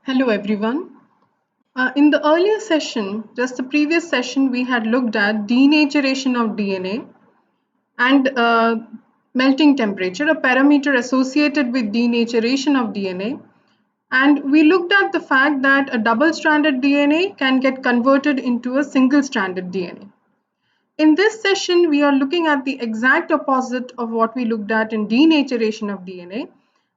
Hello everyone. In the earlier session, just the previous session, we had looked at denaturation of DNA and melting temperature, a parameter associated with denaturation of DNA. And we looked at the fact that a double-stranded DNA can get converted into a single-stranded DNA. In this session, we are looking at the exact opposite of what we looked at in denaturation of DNA.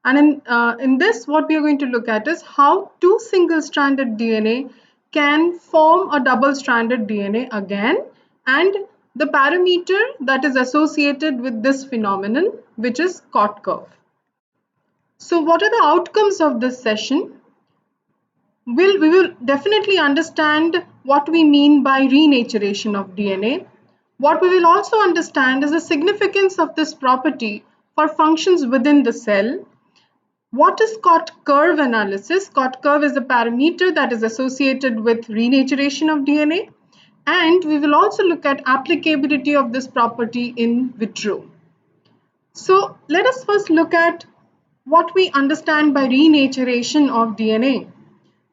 And in this, what we are going to look at is how two single-stranded DNA can form a double-stranded DNA again, and the parameter that is associated with this phenomenon, which is Cot curve. So what are the outcomes of this session? We will definitely understand what we mean by renaturation of DNA. What we will also understand is the significance of this property for functions within the cell. What is Cot curve analysis? Cot curve is a parameter that is associated with renaturation of DNA. And we will also look at applicability of this property in vitro. So let us first look at what we understand by renaturation of DNA.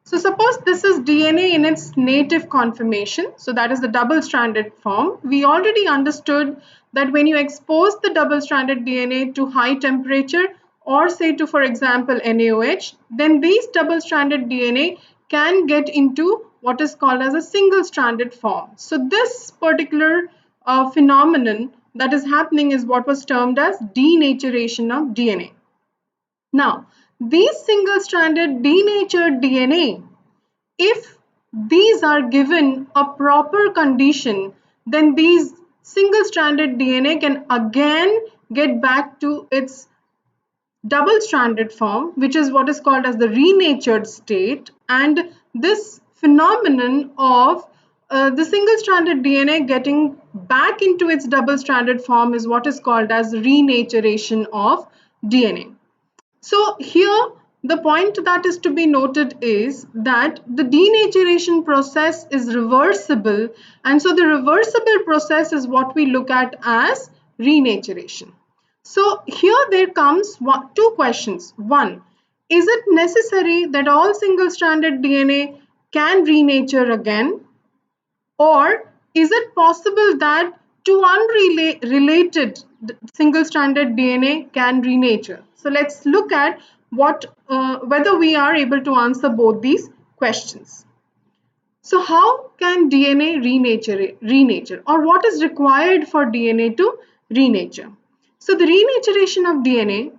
So suppose this is DNA in its native conformation, so that is the double-stranded form. We already understood that when you expose the double-stranded DNA to high temperature or say to, for example, NaOH, then these double-stranded DNA can get into what is called as a single-stranded form. So this particular phenomenon that is happening is what was termed as denaturation of DNA. Now, these single-stranded denatured DNA, if these are given a proper condition, then these single-stranded DNA can again get back to its double-stranded form, which is what is called as the renatured state. And this phenomenon of the single-stranded DNA getting back into its double-stranded form is what is called as renaturation of DNA. So here the point that is to be noted is that the denaturation process is reversible, and so the reversible process is what we look at as renaturation. So here there comes two questions. One, is it necessary that all single-stranded DNA can renature again? Or is it possible that two unrelated single-stranded DNA can renature? So let's look at whether we are able to answer both these questions. So how can DNA renature, or what is required for DNA to renature? So the renaturation of DNA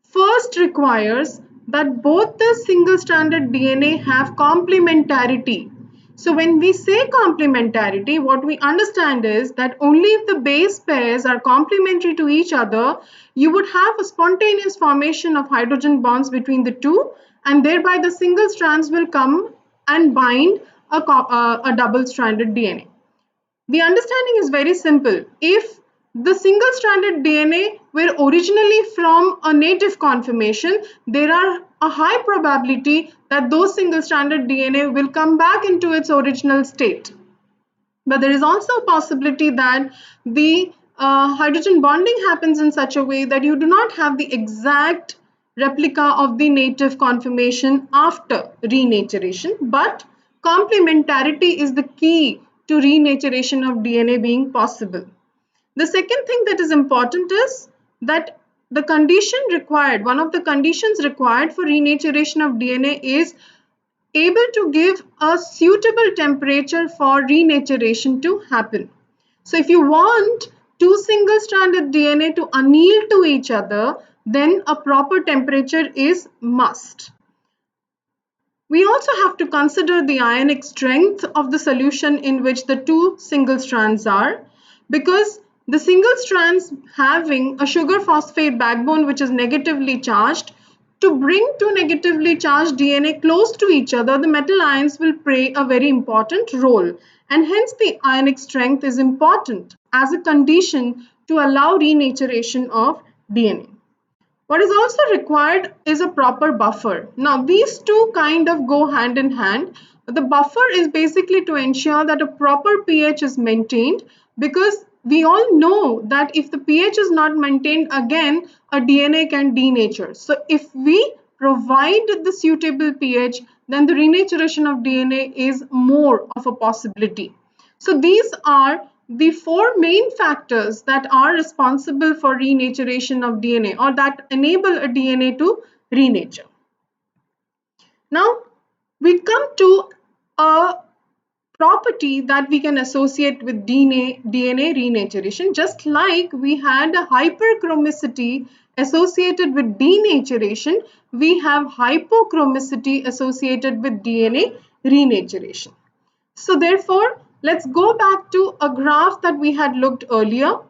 first requires that both the single-stranded DNA have complementarity. So when we say complementarity, what we understand is that only if the base pairs are complementary to each other, you would have a spontaneous formation of hydrogen bonds between the two, and thereby the single strands will come and bind a double-stranded DNA. The understanding is very simple. If the single-stranded DNA were originally from a native conformation, there are a high probability that those single-stranded DNA will come back into its original state. But there is also a possibility that the hydrogen bonding happens in such a way that you do not have the exact replica of the native conformation after renaturation, but complementarity is the key to renaturation of DNA being possible. The second thing that is important is that the condition required, one of the conditions required for renaturation of DNA is able to give a suitable temperature for renaturation to happen. So if you want two single-stranded DNA to anneal to each other, then a proper temperature is must. We also have to consider the ionic strength of the solution in which the two single strands are, because the single strands having a sugar phosphate backbone which is negatively charged, to bring two negatively charged DNA close to each other, the metal ions will play a very important role, and hence the ionic strength is important as a condition to allow renaturation of DNA. What is also required is a proper buffer. Now, these two kind of go hand in hand. The buffer is basically to ensure that a proper pH is maintained, because we all know that if the pH is not maintained, again, a DNA can denature. So if we provide the suitable pH, then the renaturation of DNA is more of a possibility. So these are the four main factors that are responsible for renaturation of DNA, or that enable a DNA to renature. Now we come to a property that we can associate with DNA renaturation. Just like we had a hyperchromicity associated with denaturation, we have hypochromicity associated with DNA renaturation. So therefore, let's go back to a graph that we had looked earlier.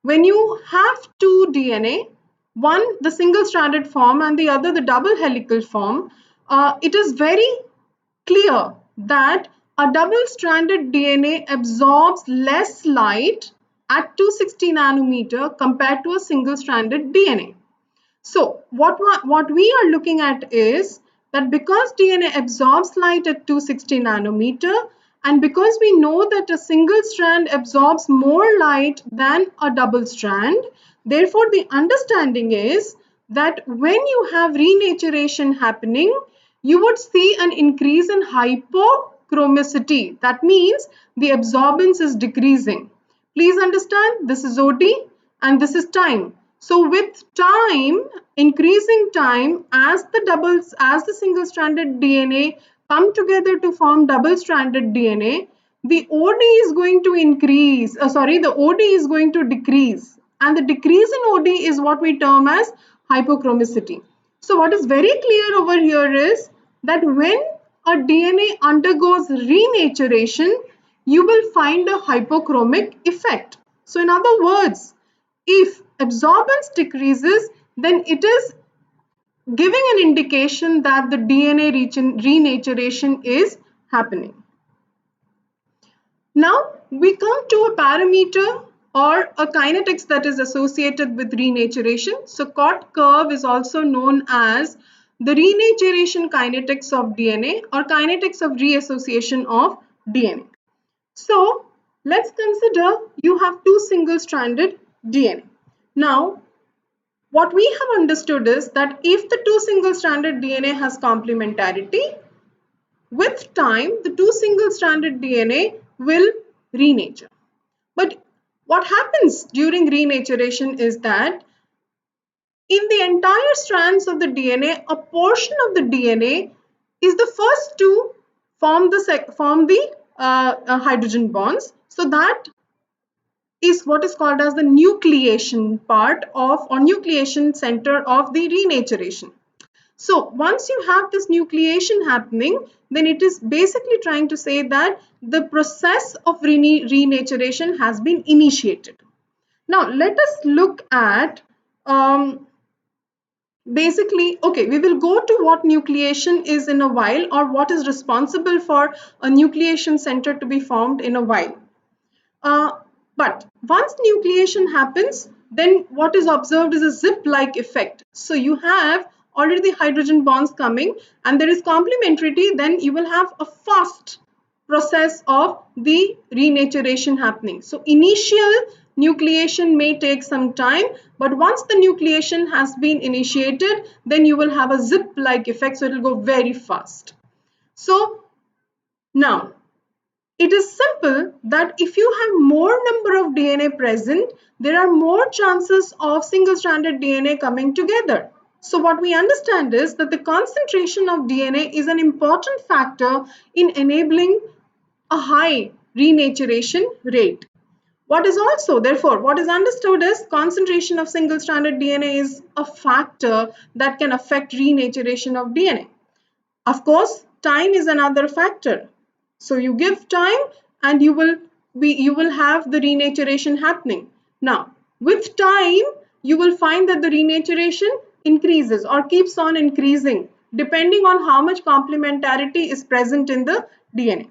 When you have two DNA, one the single stranded form and the other the double helical form, it is very clear that a double-stranded DNA absorbs less light at 260 nanometer compared to a single-stranded DNA. So what we are looking at is that because DNA absorbs light at 260 nanometer, and because we know that a single strand absorbs more light than a double strand, therefore the understanding is that when you have renaturation happening, you would see an increase in hypochromicity. That means the absorbance is decreasing. Please understand, this is OD and this is time. So with time, increasing time, as the single-stranded DNA come together to form double-stranded DNA, the OD is going to increase, the OD is going to decrease. And the decrease in OD is what we term as hypochromicity. So what is very clear over here is that when a DNA undergoes renaturation, you will find a hypochromic effect. So in other words, if absorbance decreases, then it is giving an indication that the DNA renaturation is happening. Now we come to a parameter or a kinetics that is associated with renaturation. So Cot curve is also known as the renaturation kinetics of DNA or kinetics of reassociation of DNA. So let's consider you have two single-stranded DNA. Now what we have understood is that if the two single-stranded DNA has complementarity, with time, the two single-stranded DNA will renature. But what happens during renaturation is that in the entire strands of the DNA, a portion of the DNA is the first to form the hydrogen bonds. So that is what is called as the nucleation part of, or nucleation center of the renaturation. So once you have this nucleation happening, then it is basically trying to say that the process of renaturation has been initiated. Now let us look at okay, we will go to what nucleation is in a while, or what is responsible for a nucleation center to be formed in a while. But once nucleation happens, then what is observed is a zip-like effect. So you have already the hydrogen bonds coming and there is complementarity, then you will have a fast process of the renaturation happening. So initial nucleation may take some time, but once the nucleation has been initiated, then you will have a zip-like effect, so it will go very fast. So now, it is simple that if you have more number of DNA present, there are more chances of single-stranded DNA coming together. So what we understand is that the concentration of DNA is an important factor in enabling a high renaturation rate. What is also, therefore, what is understood is concentration of single-stranded DNA is a factor that can affect renaturation of DNA. Of course, time is another factor. So you give time and you will have the renaturation happening. Now, with time, you will find that the renaturation increases or keeps on increasing depending on how much complementarity is present in the DNA.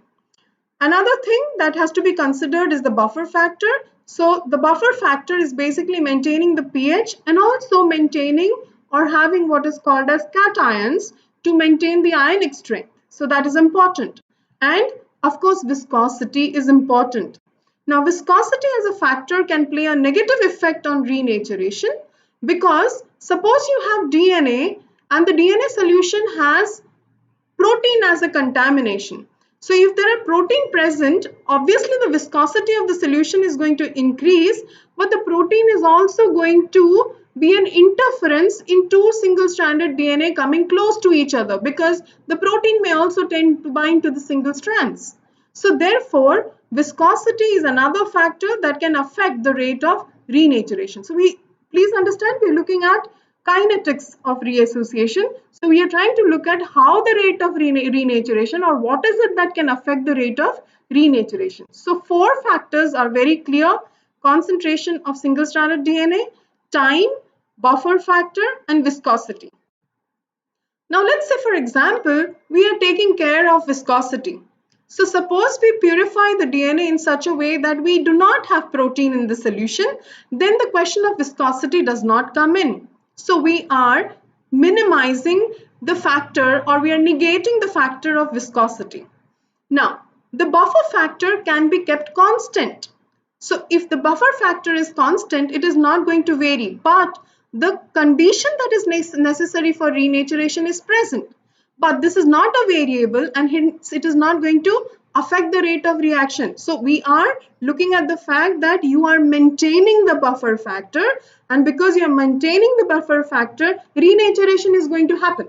Another thing that has to be considered is the buffer factor. So the buffer factor is basically maintaining the pH and also maintaining or having what is called as cations to maintain the ionic strength. So that is important. And of course, viscosity is important. Now, viscosity as a factor can play a negative effect on renaturation because suppose you have DNA and the DNA solution has protein as a contamination. So if there are protein present, obviously the viscosity of the solution is going to increase, but the protein is also going to be an interference in two single-stranded DNA coming close to each other, because the protein may also tend to bind to the single strands. So therefore, viscosity is another factor that can affect the rate of renaturation. So please understand, we're looking at kinetics of reassociation. So we are trying to look at how the rate of renaturation, or what is it that can affect the rate of renaturation. So four factors are very clear: concentration of single-stranded DNA, time, buffer factor, and viscosity. Now let's say, for example, we are taking care of viscosity. So suppose we purify the DNA in such a way that we do not have protein in the solution, then the question of viscosity does not come in. So we are minimizing the factor, or we are negating the factor of viscosity. Now, the buffer factor can be kept constant. So if the buffer factor is constant, it is not going to vary, but the condition that is necessary for renaturation is present. But this is not a variable, and hence it is not going to affect the rate of reaction. So we are looking at the fact that you are maintaining the buffer factor, and because you are maintaining the buffer factor, renaturation is going to happen.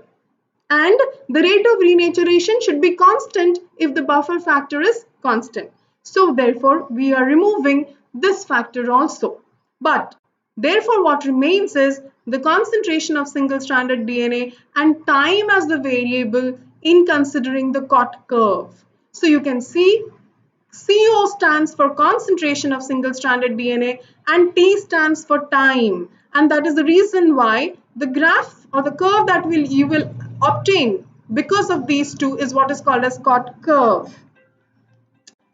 And the rate of renaturation should be constant if the buffer factor is constant. So therefore, we are removing this factor also. But therefore, what remains is the concentration of single-stranded DNA and time as the variable in considering the Cot curve. So you can see CO stands for concentration of single-stranded DNA and T stands for time. And that is the reason why the graph or the curve that you will obtain because of these two is what is called as Cot curve.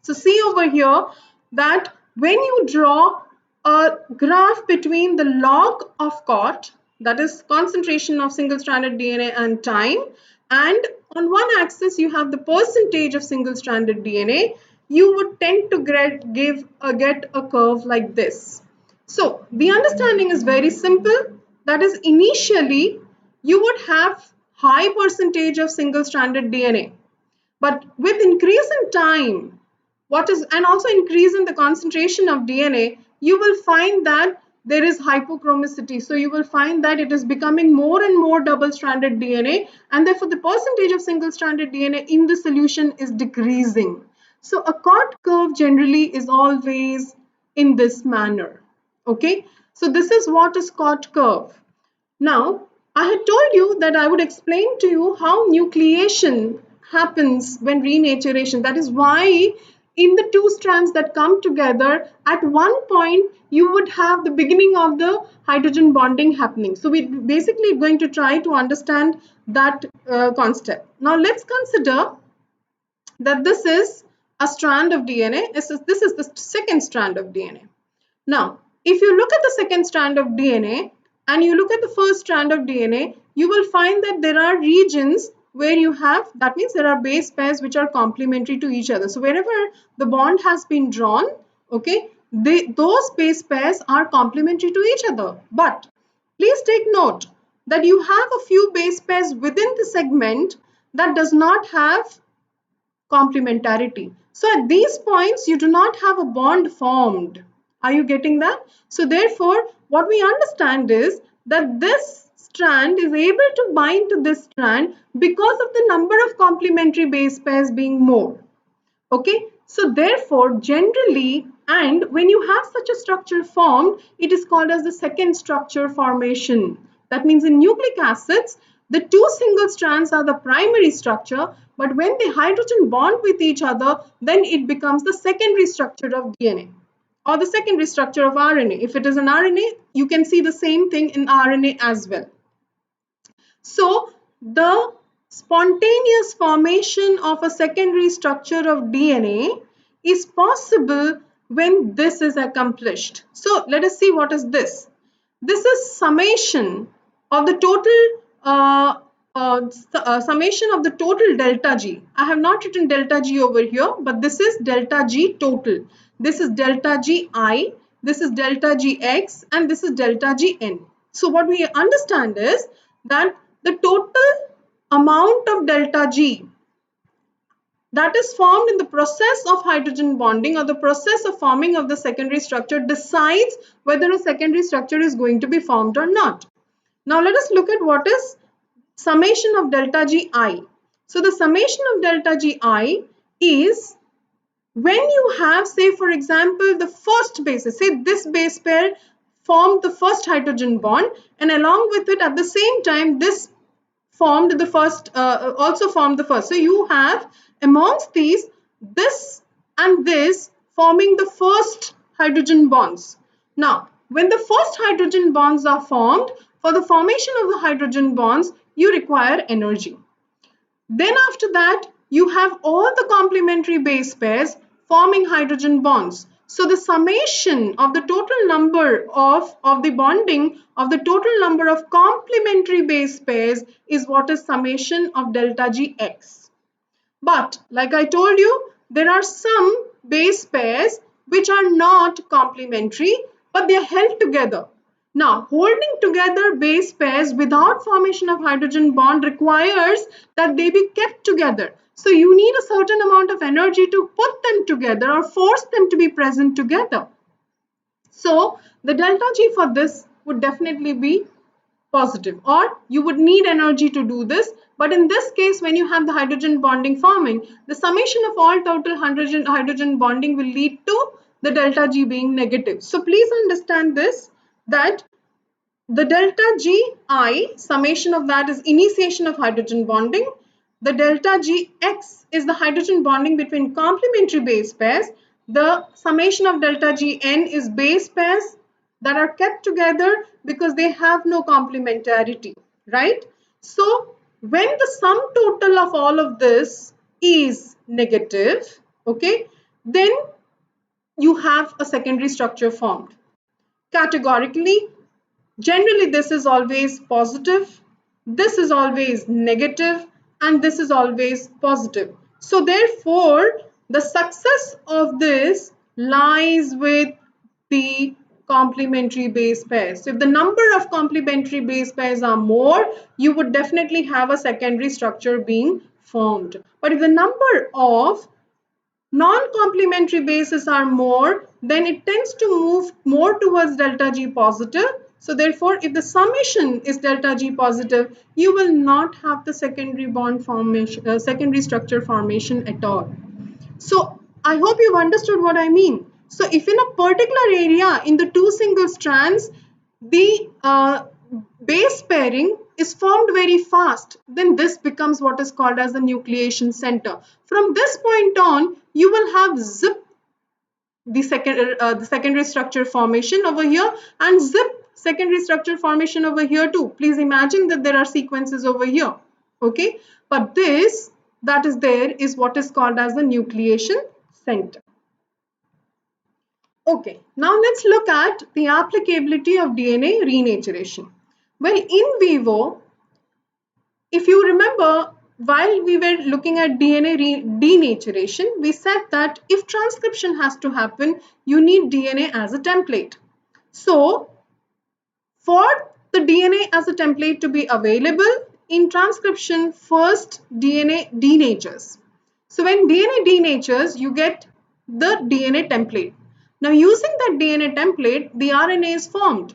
So see over here that when you draw a graph between the log of Cot, that is concentration of single-stranded DNA and time, and on one axis you have the percentage of single-stranded DNA, you would tend to get a curve like this. So the understanding is very simple. That is, initially you would have high percentage of single-stranded DNA. But with increase in time, and also increase in the concentration of DNA, you will find that there is hypochromicity. So you will find that it is becoming more and more double-stranded DNA, and therefore the percentage of single-stranded DNA in the solution is decreasing. So a Cot curve generally is always in this manner. Okay, so this is what is Cot curve. Now, I had told you that I would explain to you how nucleation happens when renaturation. That is why in the two strands that come together, at one point you would have the beginning of the hydrogen bonding happening. So we're basically going to try to understand that concept. Now let's consider that this is a strand of DNA. This is the second strand of DNA. Now, if you look at the second strand of DNA and you look at the first strand of DNA, you will find that there are regions where you have, that means there are base pairs which are complementary to each other. So wherever the bond has been drawn, okay, those base pairs are complementary to each other. But please take note that you have a few base pairs within the segment that does not have complementarity. So at these points, you do not have a bond formed. Are you getting that? So therefore, what we understand is that this strand is able to bind to this strand because of the number of complementary base pairs being more. Okay, so therefore generally, and when you have such a structure formed, it is called as the second structure formation. That means in nucleic acids, the two single strands are the primary structure, but when they hydrogen bond with each other, then it becomes the secondary structure of DNA or the secondary structure of RNA. If it is an RNA, you can see the same thing in RNA as well. So the spontaneous formation of a secondary structure of DNA is possible when this is accomplished. So let us see what is this. This is summation of the total summation of the total delta G. I have not written delta G over here, but this is delta G total. This is delta G I, this is delta G X, and this is delta G N. So what we understand is that the total amount of delta G that is formed in the process of hydrogen bonding or the process of forming of the secondary structure decides whether a secondary structure is going to be formed or not. Now let us look at what is summation of delta Gi. So the summation of delta Gi is when you have, say for example, the first bases, say this base pair formed the first hydrogen bond, and along with it at the same time this formed the first, also formed the first. So you have amongst these this and this forming the first hydrogen bonds. Now when the first hydrogen bonds are formed, for the formation of the hydrogen bonds you require energy. Then after that, you have all the complementary base pairs forming hydrogen bonds. So the summation of the total number of the bonding of the total number of complementary base pairs is what is summation of delta Gx. But like I told you, there are some base pairs which are not complementary, but they are held together. Now, holding together base pairs without formation of hydrogen bond requires that they be kept together. So you need a certain amount of energy to put them together or force them to be present together. So the delta G for this would definitely be positive, or you would need energy to do this. But in this case, when you have the hydrogen bonding forming, the summation of all total hydrogen bonding will lead to the delta G being negative. So please understand this, that the delta Gi, summation of that is initiation of hydrogen bonding. The delta Gx is the hydrogen bonding between complementary base pairs. The summation of delta Gn is base pairs that are kept together because they have no complementarity, right? So when the sum total of all of this is negative, okay, then you have a secondary structure formed. Categorically, generally this is always positive, this is always negative, and this is always positive. So therefore, the success of this lies with the complementary base pairs. So if the number of complementary base pairs are more, you would definitely have a secondary structure being formed. But if the number of non-complementary bases are more, then it tends to move more towards delta G positive. So therefore, if the summation is delta G positive, you will not have the secondary bond formation, secondary structure formation at all. So I hope you've understood what I mean. So if in a particular area in the two single strands, the base pairing is formed very fast, then this becomes what is called as the nucleation center. From this point on, you will have zip the secondary structure formation over here and zip secondary structure formation over here too. Please imagine that there are sequences over here, okay? But this that is there is what is called as the nucleation center. Okay, now let's look at the applicability of DNA renaturation. Well, in vivo, if you remember, while we were looking at DNA denaturation, we said that if transcription has to happen, you need DNA as a template. So, for the DNA as a template to be available in transcription, first DNA denatures. So, when DNA denatures, you get the DNA template. Now, using that DNA template, the RNA is formed.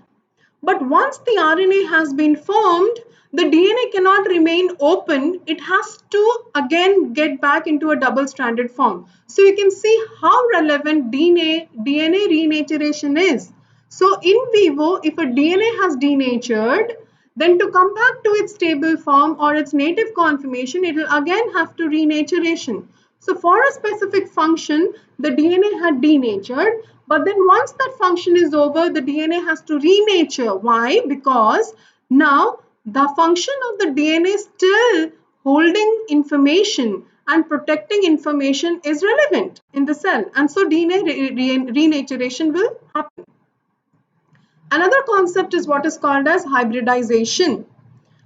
But once the RNA has been formed, the DNA cannot remain open. It has to again get back into a double-stranded form. So you can see how relevant DNA renaturation is. So in vivo, if a DNA has denatured, then to come back to its stable form or its native conformation, it will again have to renaturation. So for a specific function, the DNA had denatured, but then once that function is over, the DNA has to renature. Why? Because now the function of the DNA still holding information and protecting information is relevant in the cell, and so DNA renaturation will happen. Another concept is what is called as hybridization.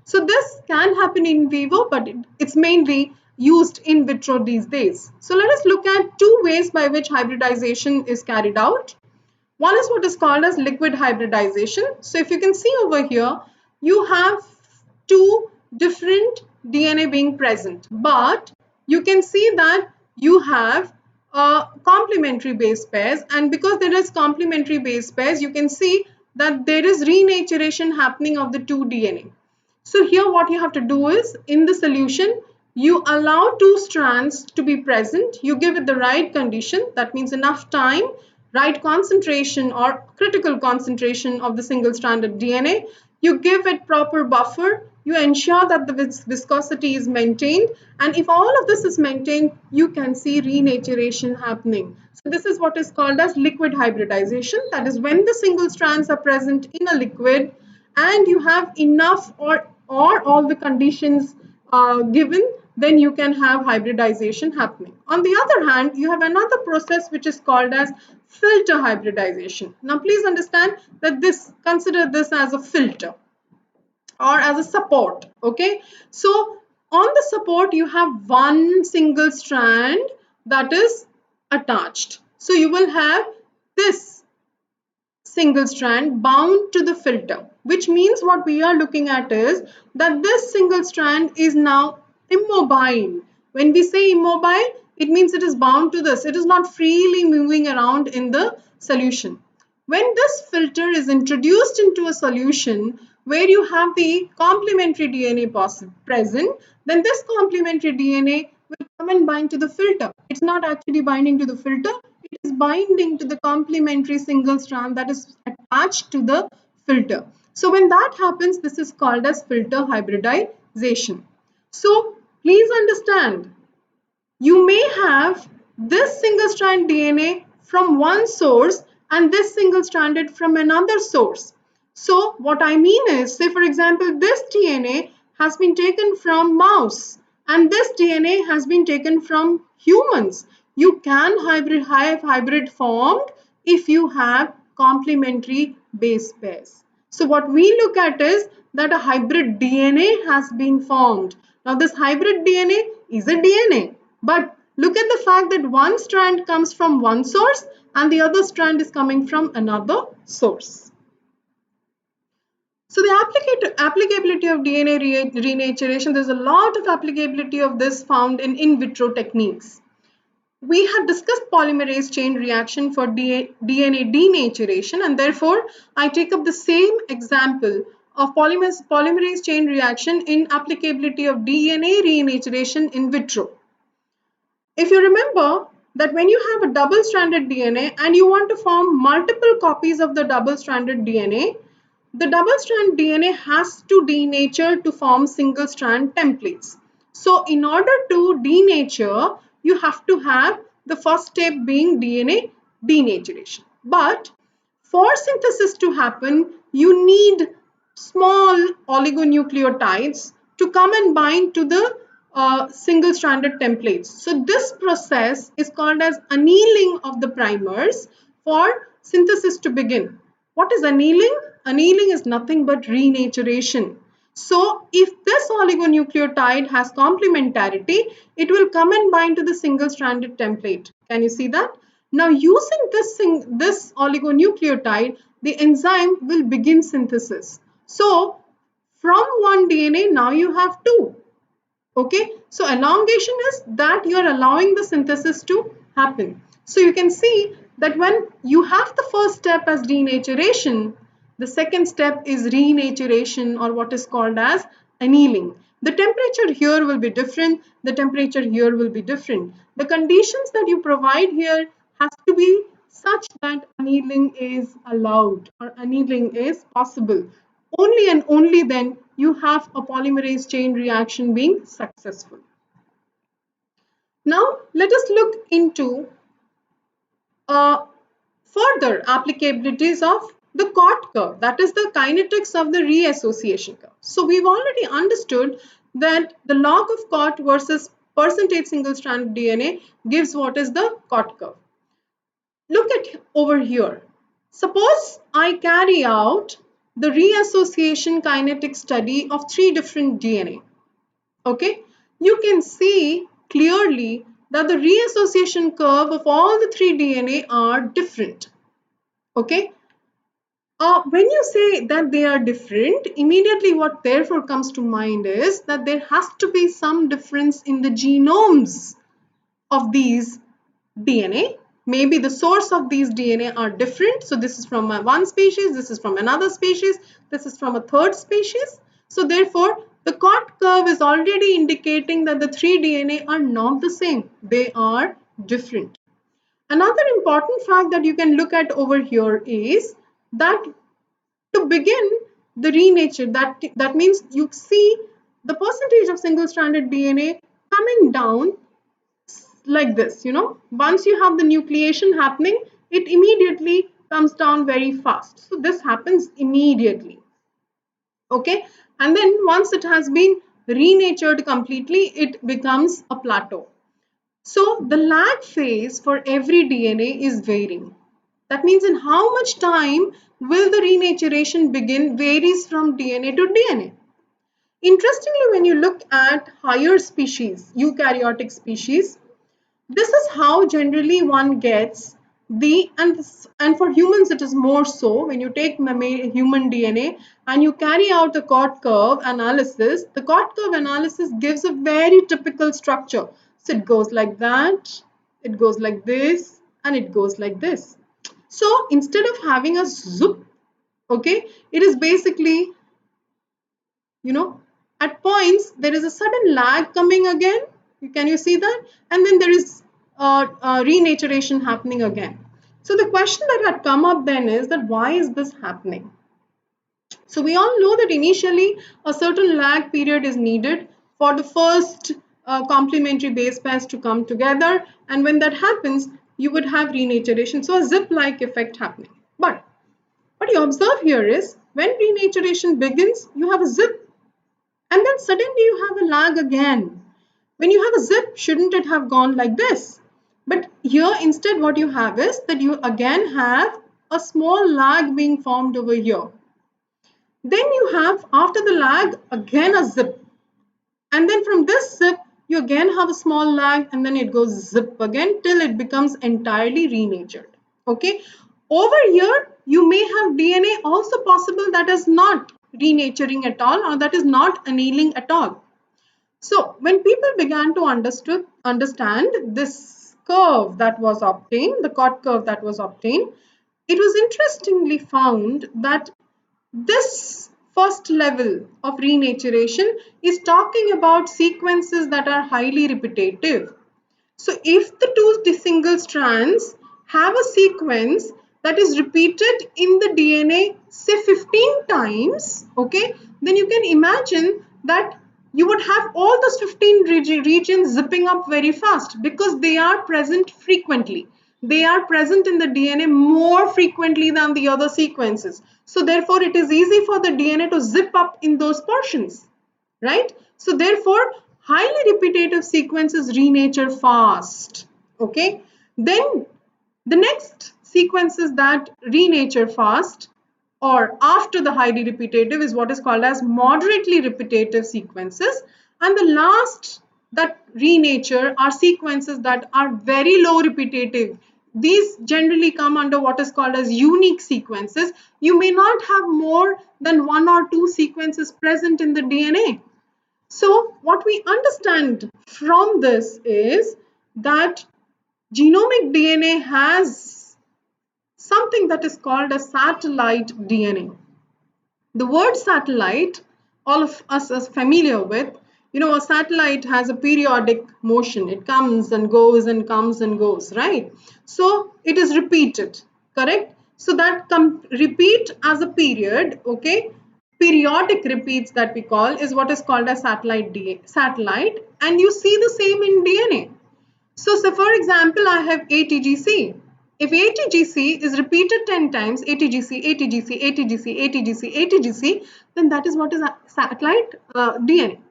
So this can happen in vivo, but it's mainly used in vitro these days. So let us look at two ways by which hybridization is carried out. One is what is called as liquid hybridization. So if you can see over here, you have two different DNA being present, but you can see that you have complementary base pairs, and because there is complementary base pairs, you can see that there is renaturation happening of the two DNA. So here what you have to do is, in the solution, you allow two strands to be present, you give it the right condition, that means enough time, right concentration or critical concentration of the single stranded DNA, you give it proper buffer, you ensure that the viscosity is maintained, and if all of this is maintained, you can see renaturation happening. So this is what is called as liquid hybridization, that is when the single strands are present in a liquid and you have enough or all the conditions given, then you can have hybridization happening. On the other hand, you have another process which is called as filter hybridization. Now please understand that consider this as a filter or as a support. Okay, so on the support you have one single strand that is attached, so you will have this single strand bound to the filter, which means what we are looking at is that this single strand is now immobile. When we say immobile, it means it is bound to this, it is not freely moving around in the solution. When this filter is introduced into a solution where you have the complementary DNA present, then this complementary DNA will come and bind to the filter. It's not actually binding to the filter, it is binding to the complementary single strand that is attached to the filter. So when that happens, this is called as filter hybridization. So please understand, you may have this single strand DNA from one source and this single stranded from another source. So what I mean is, say for example, this DNA has been taken from mouse and this DNA has been taken from humans. You can have hybrid formed if you have complementary base pairs. So what we look at is that a hybrid DNA has been formed. Now this hybrid DNA is a DNA, but look at the fact that one strand comes from one source and the other strand is coming from another source. So the applicability of DNA renaturation, there's a lot of applicability of this found in vitro techniques. We have discussed polymerase chain reaction for DNA denaturation, and therefore I take up the same example of polymerase chain reaction in applicability of DNA renaturation in vitro. If you remember that when you have a double-stranded DNA and you want to form multiple copies of the double-stranded DNA, the double-strand DNA has to denature to form single-strand templates. So in order to denature, you have to have the first step being DNA denaturation. But for synthesis to happen, you need small oligonucleotides to come and bind to the single-stranded templates. So this process is called as annealing of the primers for synthesis to begin. What is annealing? Annealing is nothing but renaturation. So if this oligonucleotide has complementarity, it will come and bind to the single-stranded template. Can you see that? Now using this oligonucleotide, the enzyme will begin synthesis. So from one DNA, now you have two. Okay, so elongation is that you are allowing the synthesis to happen. So you can see that when you have the first step as denaturation, the second step is renaturation, or what is called as annealing. The temperature here will be different, the temperature here will be different. The conditions that you provide here has to be such that annealing is allowed or annealing is possible. Only and only then you have a polymerase chain reaction being successful. Now let us look into further applicabilities of the Cot curve, that is the kinetics of the reassociation curve. So we've already understood that the log of Cot versus percentage single strand DNA gives what is the Cot curve. Look at over here. Suppose I carry out the reassociation kinetic study of 3 different DNA. Okay, you can see clearly that the reassociation curve of all the 3 DNA are different. Okay, When you say that they are different, immediately what therefore comes to mind is that there has to be some difference in the genomes of these DNA. Maybe the source of these DNA are different. So this is from one species, this is from another species, this is from a third species. So therefore, the Cot curve is already indicating that the three DNA are not the same. They are different. Another important fact that you can look at over here is that to begin the renature, that means you see the percentage of single-stranded DNA coming down like this, once you have the nucleation happening, it immediately comes down very fast. So this happens immediately. Okay, and then once it has been renatured completely, it becomes a plateau. So the lag phase for every DNA is varying. That means in how much time will the renaturation begin varies from DNA to DNA. Interestingly, when you look at higher species, eukaryotic species, this is how generally one gets and for humans it is more so. When you take human DNA and you carry out a Cot curve analysis, the Cot curve analysis gives a very typical structure. So it goes like that, it goes like this, and it goes like this. So instead of having a zoop, okay, it is basically, at points there is a sudden lag coming again. Can you see that? And then there is renaturation happening again. So the question that had come up then is that why is this happening? So we all know that initially a certain lag period is needed for the first complementary base pairs to come together, and when that happens you would have renaturation, so a zip like effect happening. But what you observe here is when renaturation begins you have a zip, and then suddenly you have a lag again. When you have a zip, shouldn't it have gone like this? But here instead what you have is that you again have a small lag being formed over here. Then you have after the lag again a zip, and then from this zip you again have a small lag, and then it goes zip again till it becomes entirely renatured. Okay, over here you may have DNA also possible that is not renaturing at all, or that is not annealing at all. So when people began to understand this curve that was obtained, the Cot curve that was obtained, it was interestingly found that this first level of renaturation is talking about sequences that are highly repetitive. So if the two single strands have a sequence that is repeated in the DNA say 15 times, okay, then you can imagine that you would have all those 15 regions zipping up very fast because they are present frequently. They are present in the DNA more frequently than the other sequences. So therefore it is easy for the DNA to zip up in those portions, right? So therefore, highly repetitive sequences renature fast. Okay. Then the next sequences that renature fast or after the highly repetitive is what is called as moderately repetitive sequences. And the last that renature are sequences that are very low repetitive. These generally come under what is called as unique sequences. You may not have more than one or two sequences present in the DNA. So what we understand from this is that genomic DNA has something that is called a satellite DNA. The word satellite, all of us are familiar with. A satellite has a periodic motion. It comes and goes and comes and goes, right? So it is repeated, correct? So that repeat as a period, okay? Periodic repeats that we call is what is called a satellite, and you see the same in DNA. So say for example, I have ATGC. If ATGC is repeated 10 times, ATGC, ATGC, ATGC, ATGC, ATGC, then that is what is a satellite DNA.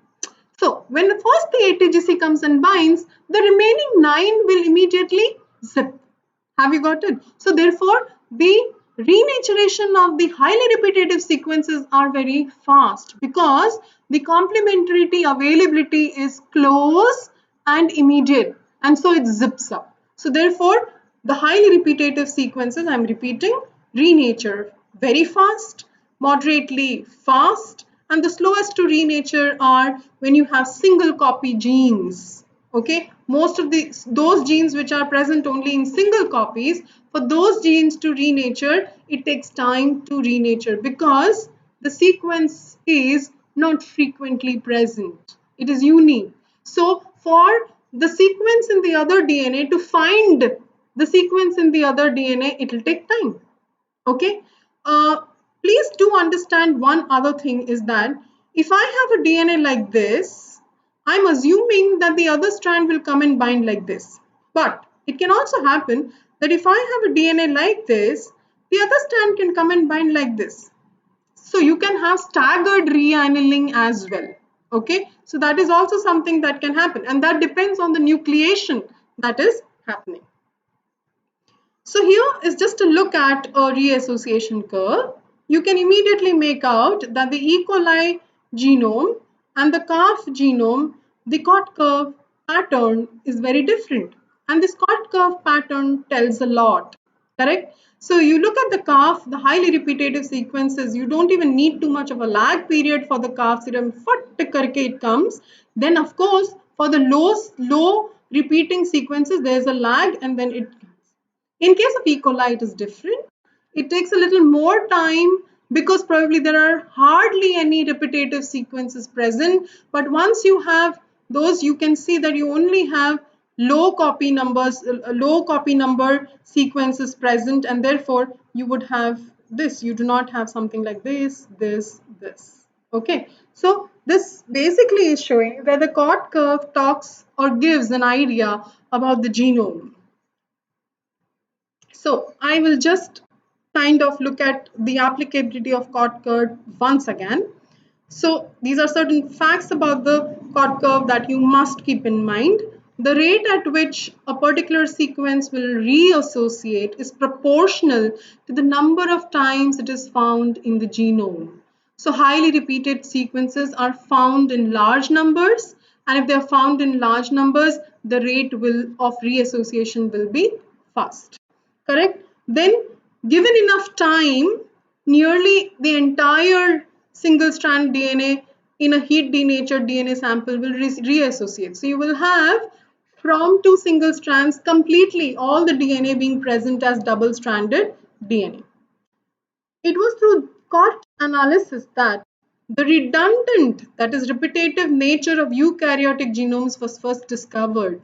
So when the first the ATGC comes and binds, the remaining 9 will immediately zip. Have you got it? So therefore, the renaturation of the highly repetitive sequences are very fast because the complementarity availability is close and immediate, and so it zips up. So therefore, the highly repetitive sequences, I'm repeating, renature very fast, moderately fast, and the slowest to renature are when you have single copy genes. Okay, most of those genes which are present only in single copies, for those genes to renature, it takes time to renature because the sequence is not frequently present. It is unique. So for the sequence in the other DNA to find the sequence in the other DNA, it will take time. Okay. uh, Please do understand one other thing is that if I have a DNA like this, I'm assuming that the other strand will come and bind like this. But it can also happen that if I have a DNA like this, the other strand can come and bind like this. So you can have staggered reannealing as well. Okay, so that is also something that can happen, and that depends on the nucleation that is happening. So here is just a look at a reassociation curve. You can immediately make out that the E. coli genome and the calf genome, the Cot curve pattern is very different. And this Cot curve pattern tells a lot, correct? So you look at the calf, the highly repetitive sequences, you don't even need too much of a lag period for the calf serum, fut karke it comes. Then of course, for the low repeating sequences, there's a lag and then it in case of E. coli, it is different. It takes a little more time because probably there are hardly any repetitive sequences present. But once you have those, you can see that you only have low copy numbers, low copy number sequences present, and therefore you would have this. You do not have something like this. Okay, so this basically is showing where the Cot curve talks or gives an idea about the genome. So I will just kind of look at the applicability of Cot curve once again. So these are certain facts about the Cot curve that you must keep in mind. The rate at which a particular sequence will reassociate is proportional to the number of times it is found in the genome. So highly repeated sequences are found in large numbers, and if they are found in large numbers, the rate of reassociation will be fast. Correct? Then, given enough time, nearly the entire single strand DNA in a heat denatured DNA sample will reassociate. So you will have from two single strands completely all the DNA being present as double stranded DNA. It was through Cot analysis that the redundant, that is repetitive nature of eukaryotic genomes was first discovered.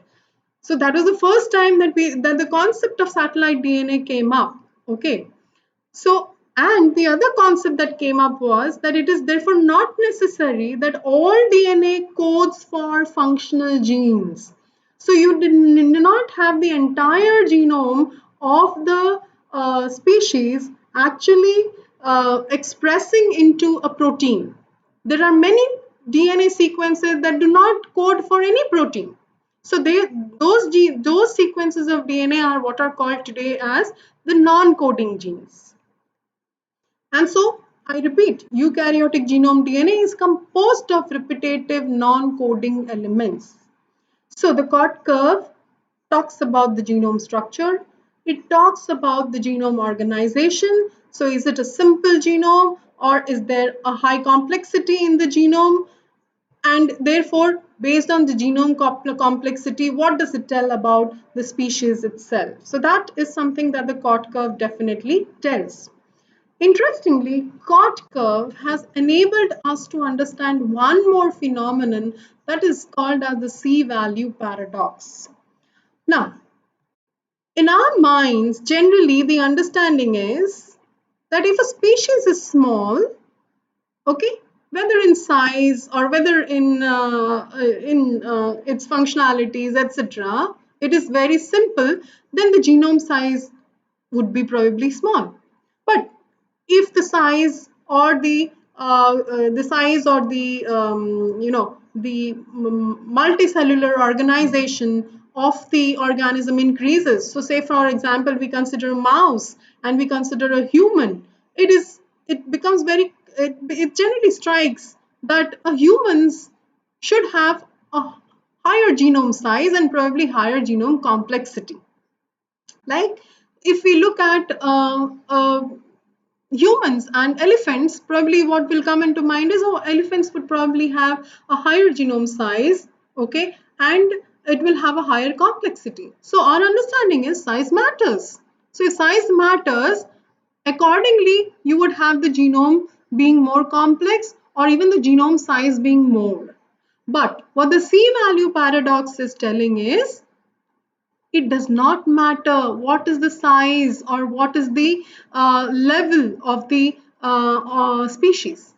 So that was the first time that the concept of satellite DNA came up. Okay. So, and the other concept that came up was that it is therefore not necessary that all DNA codes for functional genes. So you did not have the entire genome of the species actually expressing into a protein. There are many DNA sequences that do not code for any protein. So those sequences of DNA are what are called today as the non-coding genes. And so, I repeat, eukaryotic genome DNA is composed of repetitive non-coding elements. So the Cot curve talks about the genome structure. It talks about the genome organization. So is it a simple genome or is there a high complexity in the genome? And therefore, based on the genome complexity, what does it tell about the species itself? So that is something that the Cot curve definitely tells. Interestingly, Cot curve has enabled us to understand one more phenomenon that is called as the C-value paradox. Now, in our minds, generally the understanding is that if a species is small, okay, whether in size or whether in its functionalities, etc., it is very simple, then the genome size would be probably small. But if the size or the the multicellular organization of the organism increases, so say for example we consider a mouse and we consider a human, it becomes it generally strikes that humans should have a higher genome size and probably higher genome complexity. Like if we look at humans and elephants, probably what will come into mind is, oh, elephants would probably have a higher genome size, okay, and it will have a higher complexity. So our understanding is size matters. So if size matters, accordingly you would have the genome being more complex or even the genome size being more. But what the C-value paradox is telling is, it does not matter what is the size or what is the level of the species.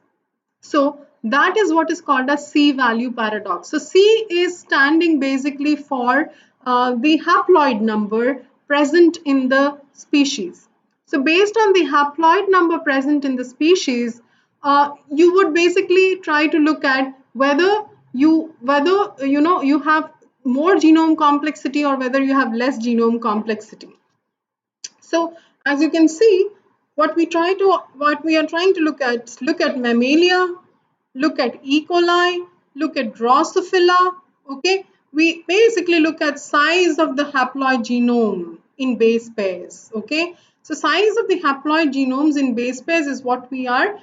So that is what is called a C-value paradox. So C is standing basically for the haploid number present in the species. So based on the haploid number present in the species, you would basically try to look at whether you have more genome complexity or whether you have less genome complexity. So as you can see, what we are trying to look at mammalia, look at E. coli, look at Drosophila. Okay, we basically look at size of the haploid genome in base pairs. Okay, so size of the haploid genomes in base pairs is what we are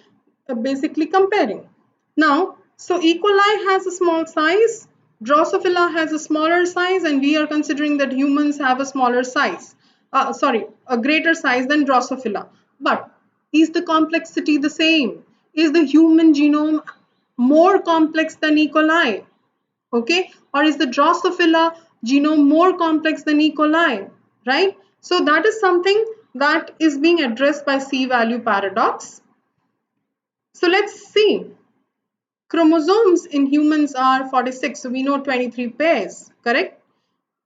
basically comparing. Now, so E. coli has a small size, Drosophila has a smaller size, and we are considering that humans have a smaller size. A greater size than Drosophila. But is the complexity the same? Is the human genome more complex than E. coli? Okay, or is the Drosophila genome more complex than E. coli? Right? So that is something that is being addressed by C-value paradox. So let's see. Chromosomes in humans are 46, so we know 23 pairs, correct?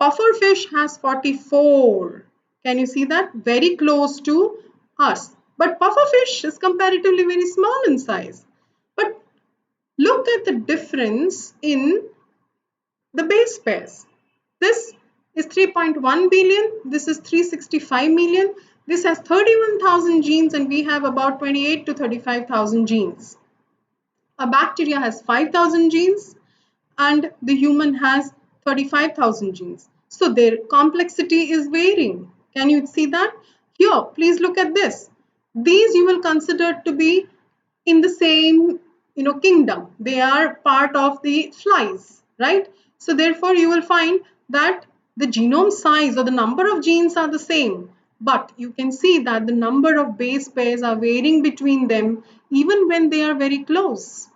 Pufferfish has 44. Can you see that? Very close to us. But pufferfish is comparatively very small in size. But look at the difference in the base pairs. This is 3.1 billion, this is 365 million, this has 31,000 genes and we have about 28 to 35,000 genes. A bacteria has 5,000 genes and the human has 35,000 genes. So their complexity is varying. Can you see that? Here, please look at this. These you will consider to be in the same kingdom. They are part of the flies, right? So therefore you will find that the genome size or the number of genes are the same, but you can see that the number of base pairs are varying between them even when they are very close.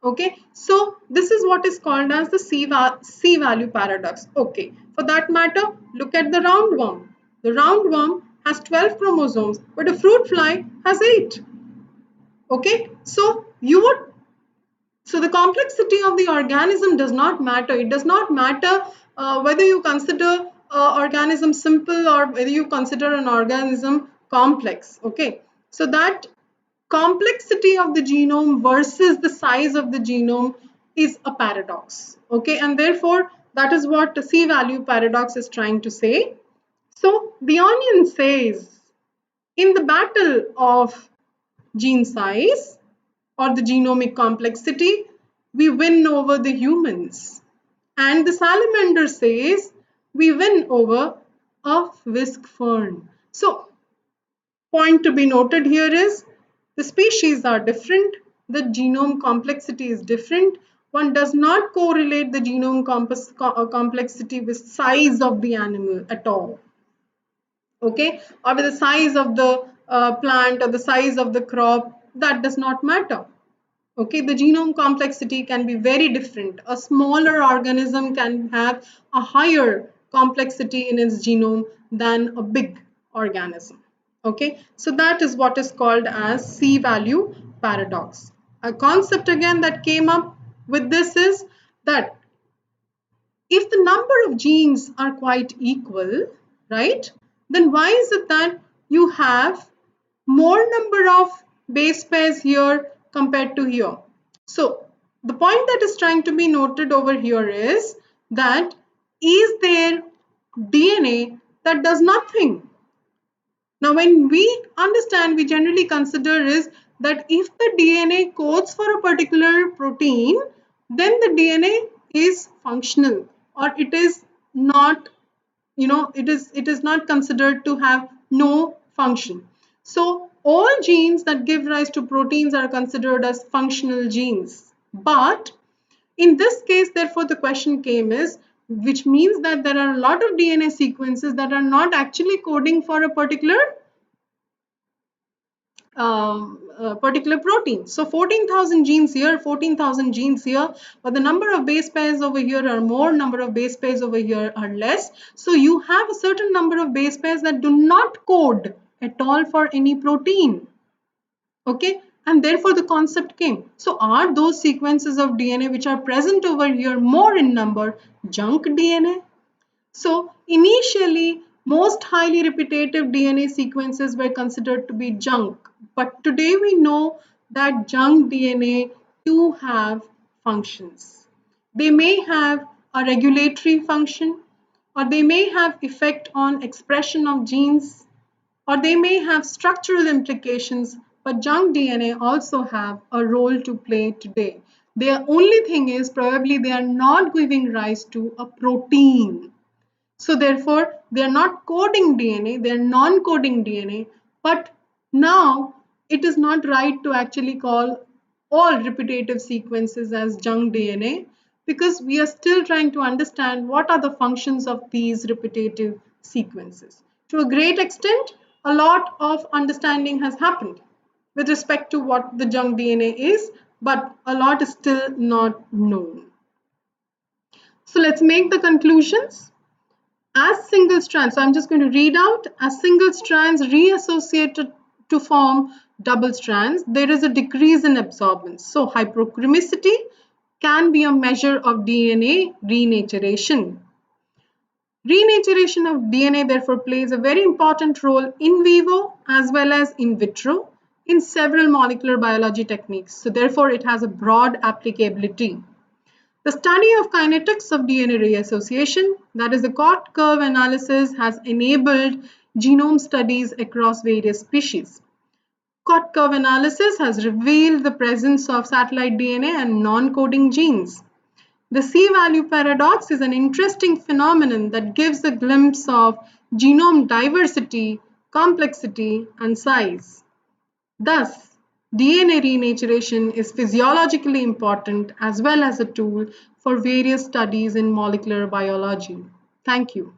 Okay, so this is what is called as the C-value paradox. Okay, for that matter, look at the roundworm. The roundworm has 12 chromosomes, but a fruit fly has 8. Okay, so the complexity of the organism does not matter. It does not matter whether you consider organism simple or whether you consider an organism complex. Okay, so that complexity of the genome versus the size of the genome is a paradox. Okay, and therefore that is what the C-value paradox is trying to say. So the onion says, in the battle of gene size or the genomic complexity, we win over the humans. And the salamander says, we win over a whisk fern. So point to be noted here is, the species are different, the genome complexity is different. One does not correlate the genome complexity with size of the animal at all. Okay, or with the size of the plant or the size of the crop, that does not matter. Okay, the genome complexity can be very different. A smaller organism can have a higher complexity in its genome than a big organism. Okay, so that is what is called as C-value paradox. A concept again that came up with this is that if the number of genes are quite equal, right, then why is it that you have more number of base pairs here compared to here? So the point that is trying to be noted over here is that, is there DNA that does nothing? Now when we understand, we generally consider is that if the DNA codes for a particular protein, then the DNA is functional, or it is not, it is not considered to have no function. So all genes that give rise to proteins are considered as functional genes. But in this case, therefore, the question came is, which means that there are a lot of DNA sequences that are not actually coding for a particular protein. So 14,000 genes here, 14,000 genes here, but the number of base pairs over here are more, number of base pairs over here are less. So you have a certain number of base pairs that do not code at all for any protein. Okay, and therefore the concept came. So are those sequences of DNA which are present over here more in number junk DNA? So initially, most highly repetitive DNA sequences were considered to be junk, but today we know that junk DNA do have functions. They may have a regulatory function, or they may have effect on expression of genes, or they may have structural implications, but junk DNA also have a role to play today. The only thing is probably they are not giving rise to a protein. So therefore, they are not coding DNA, they are non-coding DNA, but now it is not right to actually call all repetitive sequences as junk DNA because we are still trying to understand what are the functions of these repetitive sequences. To a great extent, a lot of understanding has happened with respect to what the junk DNA is, but a lot is still not known. So let's make the conclusions. As single strands, so I'm just going to read out, as single strands reassociated to form double strands, there is a decrease in absorbance. So hypochromicity can be a measure of DNA renaturation. Renaturation of DNA therefore plays a very important role in vivo as well as in vitro in several molecular biology techniques. So therefore it has a broad applicability. The study of kinetics of DNA reassociation, that is the Cot Curve analysis, has enabled genome studies across various species. Cot Curve analysis has revealed the presence of satellite DNA and non-coding genes. The C-value paradox is an interesting phenomenon that gives a glimpse of genome diversity, complexity, and size. Thus, DNA renaturation is physiologically important as well as a tool for various studies in molecular biology. Thank you.